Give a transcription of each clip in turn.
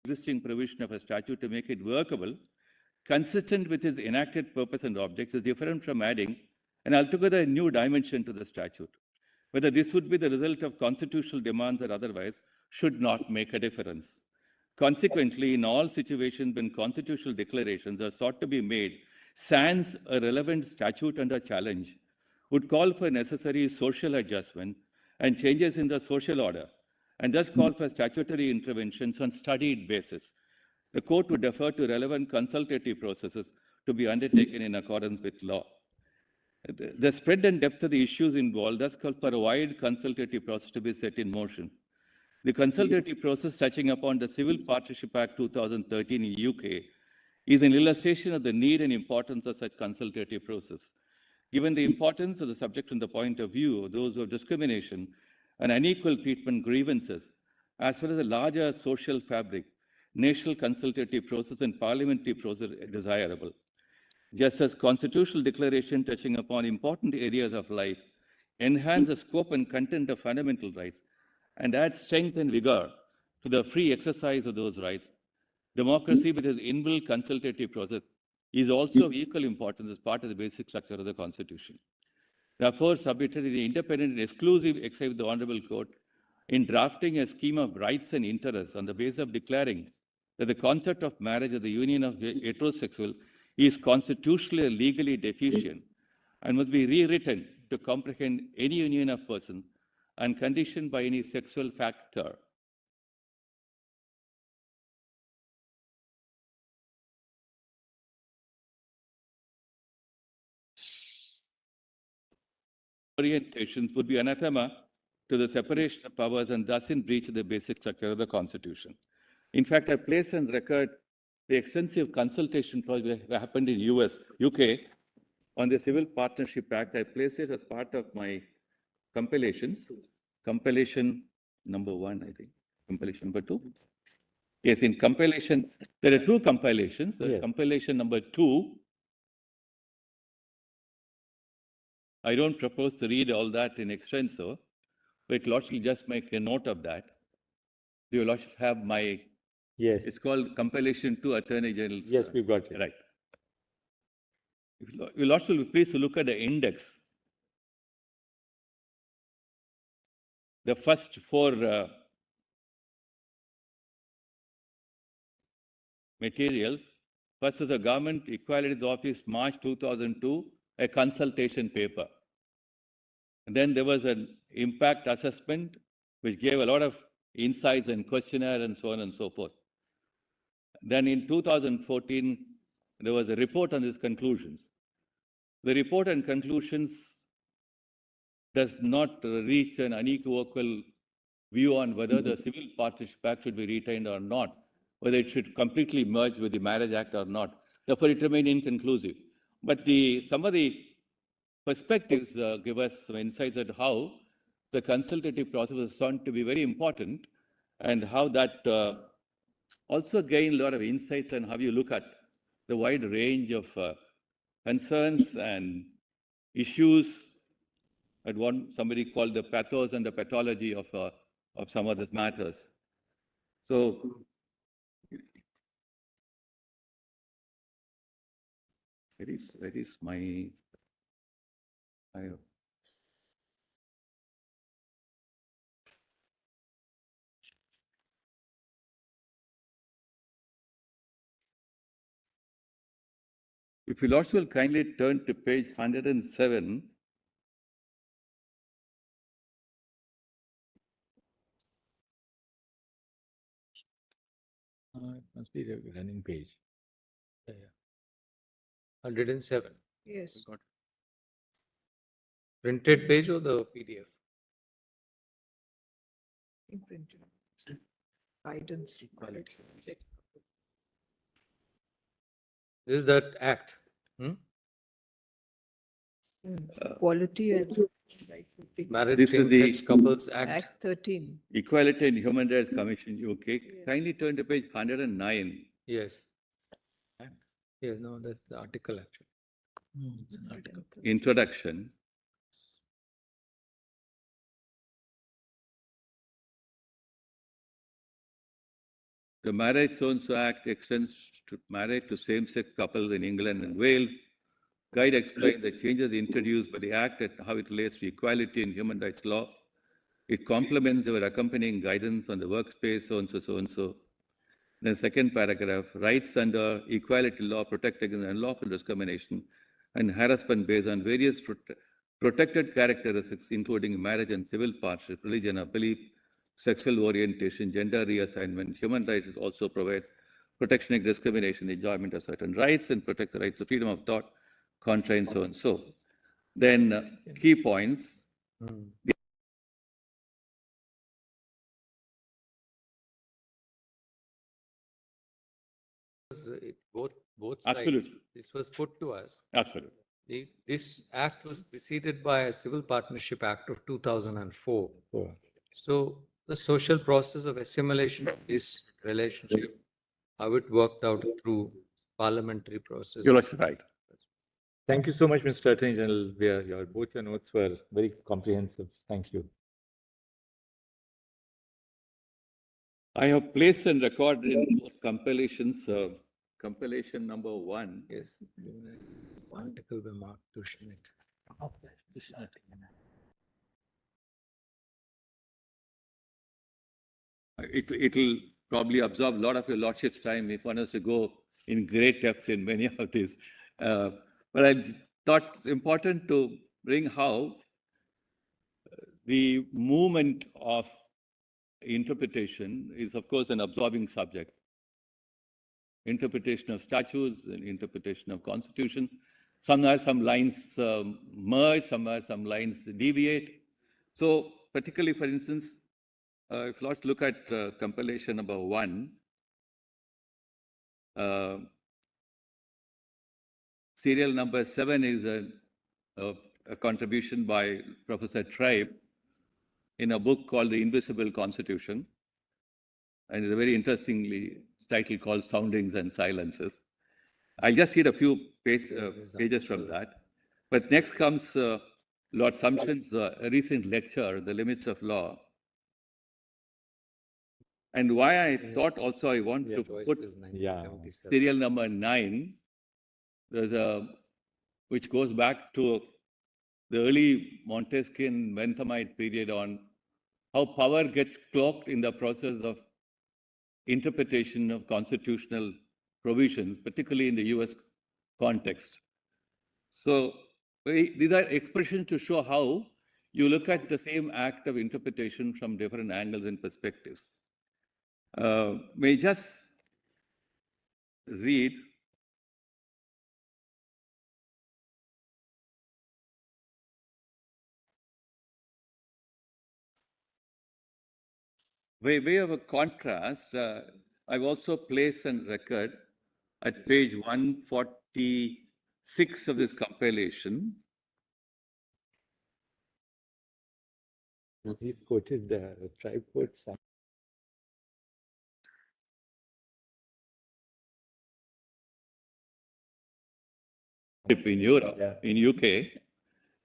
existing provision of a statute to make it workable, consistent with its enacted purpose and objects, is different from adding an altogether new dimension to the statute. Whether this would be the result of constitutional demands or otherwise should not make a difference. Consequently, in all situations when constitutional declarations are sought to be made, sans a relevant statute under challenge, would call for necessary social adjustment and changes in the social order, and thus call for statutory interventions on studied basis. The court would defer to relevant consultative processes to be undertaken in accordance with law. The spread and depth of the issues involved thus call for a wide consultative process to be set in motion. The consultative process touching upon the Civil Partnership Act 2013 in UK is an illustration of the need and importance of such consultative process. Given the importance of the subject from the point of view of those who have discrimination and unequal treatment grievances, as well as the larger social fabric, national consultative process and parliamentary process are desirable. Just as constitutional declaration touching upon important areas of life enhance the scope and content of fundamental rights and add strength and vigor to the free exercise of those rights, democracy with its inbuilt consultative process is also of equal importance as part of the basic structure of the Constitution. Therefore, submitted in the independent and exclusive exercise of the Honorable Court in drafting a scheme of rights and interests on the basis of declaring that the concept of marriage as the union of heterosexual is constitutionally and legally deficient and must be rewritten to comprehend any union of persons unconditioned by any sexual factor. Orientations would be anathema to the separation of powers and thus in breach of the basic structure of the Constitution. In fact, I place on record the extensive consultation project that happened in UK on the Civil Partnership Act. I place it as part of my compilations. Compilation number 1, I think. Compilation number 2. Yes, in compilation, there are two compilations. Yes. Compilation number 2. I don't propose to read all that in extenso, but lordship just make a note of that. Your lordship have my, yes. It's called Compilation 2 Attorney General's. Yes, we've got it. Right. Your lordship, please look at the index. The first 4 materials. First was the Government Equalities Office, March 2002, a consultation paper. And then there was an impact assessment, which gave a lot of insights and questionnaire and so on and so forth. Then in 2014, there was a report on these conclusions. The report and conclusions does not reach an unequivocal view on whether the Civil Partnership Act should be retained or not, whether it should completely merge with the Marriage Act or not. Therefore, it remained inconclusive. But some of the perspectives give us some insights at how the consultative process is shown to be very important and how that also gained a lot of insights on how you look at the wide range of concerns and issues at somebody called the pathos and the pathology of some of these matters. So, where is my If you lordship will kindly turn to page 107. It must be the running page. Yeah. 107. Yes. Printed page or the PDF? Imprinted. Guidance. This is that act. Quality and Marriage This is the Same-Sex Couples Act. Act 13. Equality and Human Rights Commission, UK. Yes. Kindly turn to page 109. Yes. Yes, no, that's the article actually. It's an article. Introduction. The Marriage So-and-so Act extends to marriage to same-sex couples in England and Wales. Guide explained the changes introduced by the Act and how it relates to equality in human rights law. It complements our accompanying guidance on the workspace, so-and-so, so-and-so. Then second paragraph, rights under equality law protect against unlawful discrimination and harassment based on various protected characteristics, including marriage and civil partnership, religion or belief, sexual orientation, gender reassignment. Human rights also provides protection against discrimination, enjoyment of certain rights, and protect the rights of freedom of thought, conscience, so and so. Then key points. Both sides. Absolutely. This was put to us. Absolutely. This act was preceded by a Civil Partnership Act of 2004. So the social process of assimilation of this relationship, how it worked out through parliamentary process. You're right. Thank you so much, Mr. Attorney General. Both your notes were very comprehensive. Thank you. I have placed and recorded in both compilations, compilation number 1. Yes. Article by Mark Schmidt. It will probably absorb a lot of your lordship's time if one has to go in great depth in many of these. But I thought important to bring how the movement of interpretation is, of course, an absorbing subject. Interpretation of statutes and interpretation of constitution. Somewhere some lines merge, somewhere some lines deviate. So particularly, for instance, if you look at compilation number 1, serial number 7 is a contribution by Professor Tribe in a book called The Invisible Constitution. And it's a very interestingly title called Soundings and Silences. I'll just read a few pages from that. But next comes Lord Sumption's recent lecture, The Limits of Law. And why I thought also I want to put serial number 9, which goes back to the early Montesquieu Benthamite period on how power gets cloaked in the process of interpretation of constitutional provisions, particularly in the US context. So these are expressions to show how you look at the same act of interpretation from different angles and perspectives. May I just read by way of a contrast. I've also placed a record at page 146 of this compilation. He's quoted the Tribe quotes. In Europe, in UK.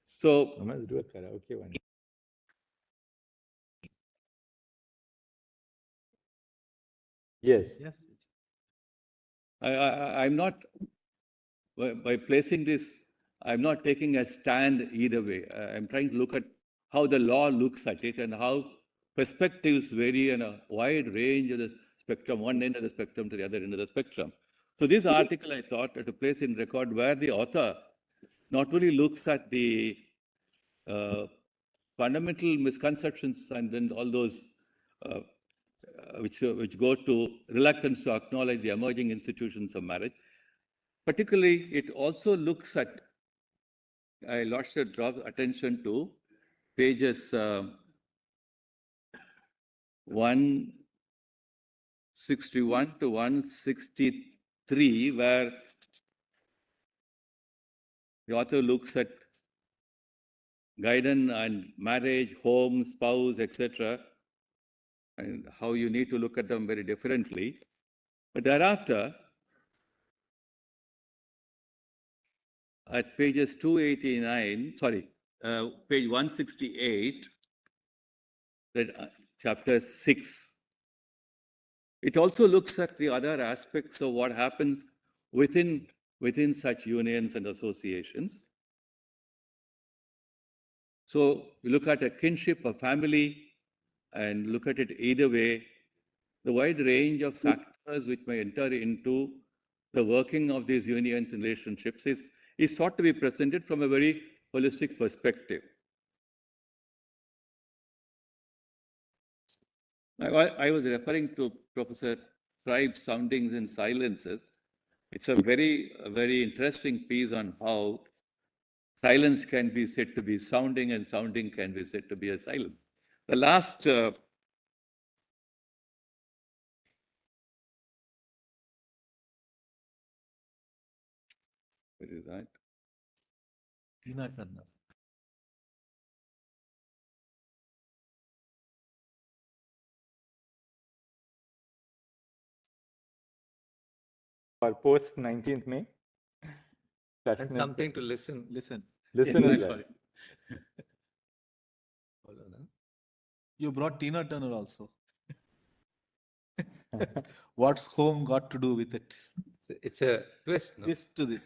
So I must do a karaoke one. Yes. I'm not, by placing this, I'm not taking a stand either way. I'm trying to look at how the law looks at it and how perspectives vary in a wide range of the spectrum, one end of the spectrum to the other end of the spectrum. So this article I thought to place in record where the author not only looks at the fundamental misconceptions and then all those which go to reluctance to acknowledge the emerging institutions of marriage. Particularly, it also looks at, I lost to draw attention to pages 161 to 163, where the author looks at guidance and marriage, home, spouse, etc., and how you need to look at them very differently. But thereafter, at pages 289, page 168, that chapter 6, It also looks at the other aspects of what happens within such unions and associations. So you look at a kinship, a family, and look at it either way, the wide range of factors which may enter into the working of these unions and relationships is thought to be presented from a very holistic perspective. I was referring to Professor Tribe's Soundings and Silences. It's a very interesting piece on how silence can be said to be sounding and sounding can be said to be a silence. The last what is that? Or post 19th May. And something to listen. Listen Yeah, is there. Hold on, huh? You brought Tina Turner also. What's home got to do with it? It's a twist, no? Twist to the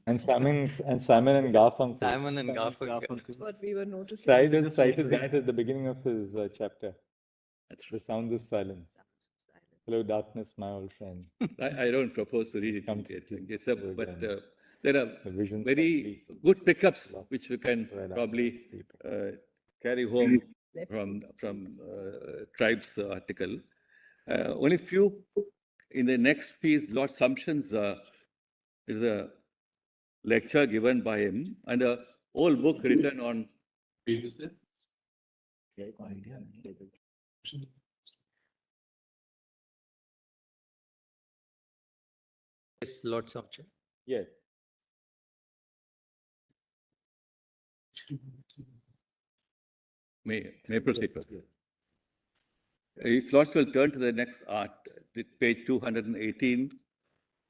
And Simon and Garfunkel. Simon and Garfunkel. That's what we were noticing. Tribe is that at the beginning of his chapter. That's The Sound of Silence. Hello, darkness, my old friend. I don't propose to read it Come to immediately, sleep. but there are The visions very of good pickups love. which we can Right after probably sleep. carry home from Tribe's article. Only few in the next piece, Lord Sumption's is a lecture given by him and a whole book written on. Yes, Lord Sumption. Yes. May proceed. If Lords will turn to the next art, page 218,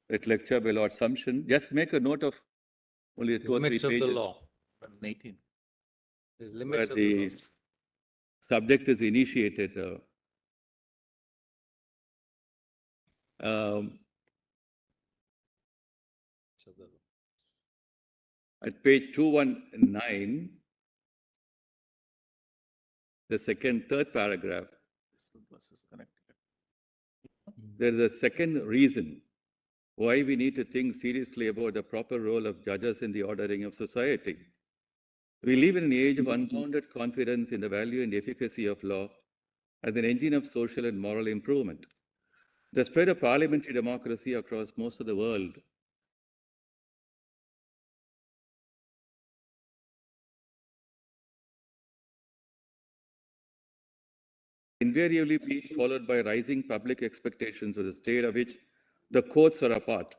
that lecture by Lord Sumption. Just make a note of only 2 or 3 Limits of the pages law. 18. There's where limits of the law. the subject is initiated. So the- At page 219, the third paragraph, there is a second reason why we need to think seriously about the proper role of judges in the ordering of society. We live in an age of unbounded confidence in the value and efficacy of law as an engine of social and moral improvement. The spread of parliamentary democracy across most of the world invariably being followed by rising public expectations of the state of which the courts are a part.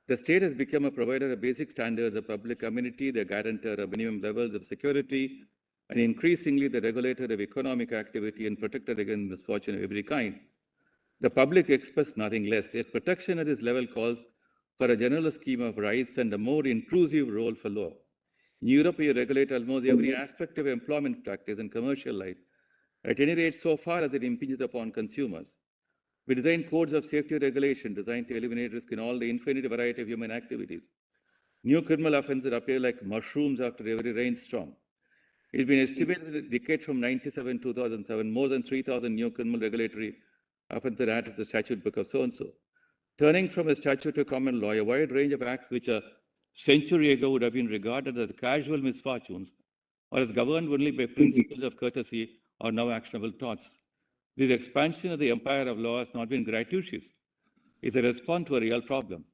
The state has become a provider of basic standards of public amenity, the guarantor of minimum levels of security, and increasingly the regulator of economic activity and protector against misfortune of every kind. The public expects nothing less, yet protection at this level calls for a general scheme of rights and a more intrusive role for law. In Europe, we regulate almost every aspect of employment practice and commercial life, at any rate so far as it impinges upon consumers. We design codes of safety regulation designed to eliminate risk in all the infinite variety of human activities. New criminal offenses appear like mushrooms after every rainstorm. It's been estimated that a decade from 97 to 2007, more than 3,000 new criminal regulatory offenses are added to the statute book of so-and-so. Turning from a statute to common law, a wide range of acts which a century ago would have been regarded as casual misfortunes or as governed only by principles of courtesy are now actionable thoughts. This expansion of the empire of law has not been gratuitous. It's a response to a real problem.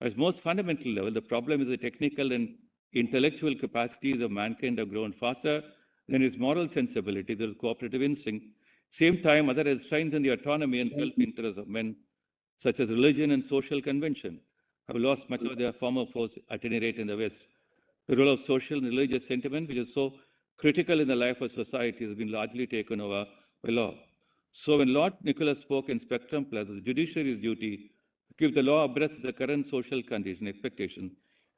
At most fundamental level, the problem is the technical and intellectual capacities of mankind have grown faster than its moral sensibility, the cooperative instinct. Same time, other restraints on the autonomy and self-interest of men, such as religion and social convention, have lost much of their former force, at any rate in the West. The role of social and religious sentiment, which is so critical in the life of society, has been largely taken over by law. So when Lord Nicholas spoke in Spectrum Plus, the judiciary's duty to keep the law abreast of the current social condition expectation,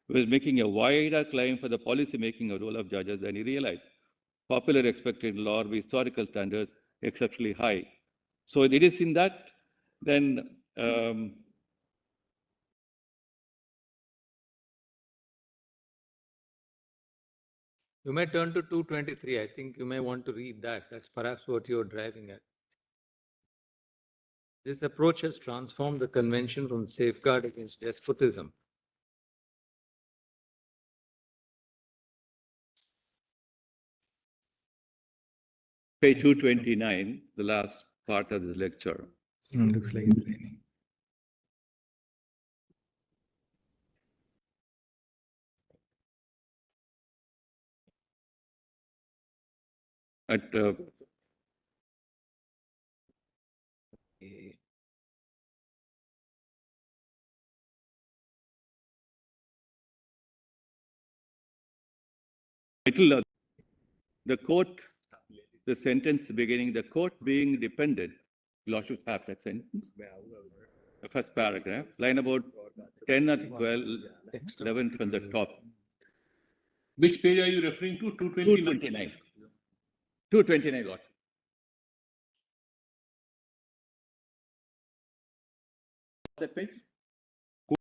he was making a wider claim for the policy making a role of judges than he realized. Popular expected law by historical standards exceptionally high. So it is in that, then You may turn to 223. I think you may want to read that. That's perhaps what you're driving at. This approach has transformed the convention from safeguard against despotism page 229, the last part of the lecture. Looks like it's raining. At title of the court, the sentence beginning, the court being dependent, Lordship have that sentence. The first paragraph, line about 10 or 12, 11 from the top. Which page are you referring to? 229. 229, Lord. That page?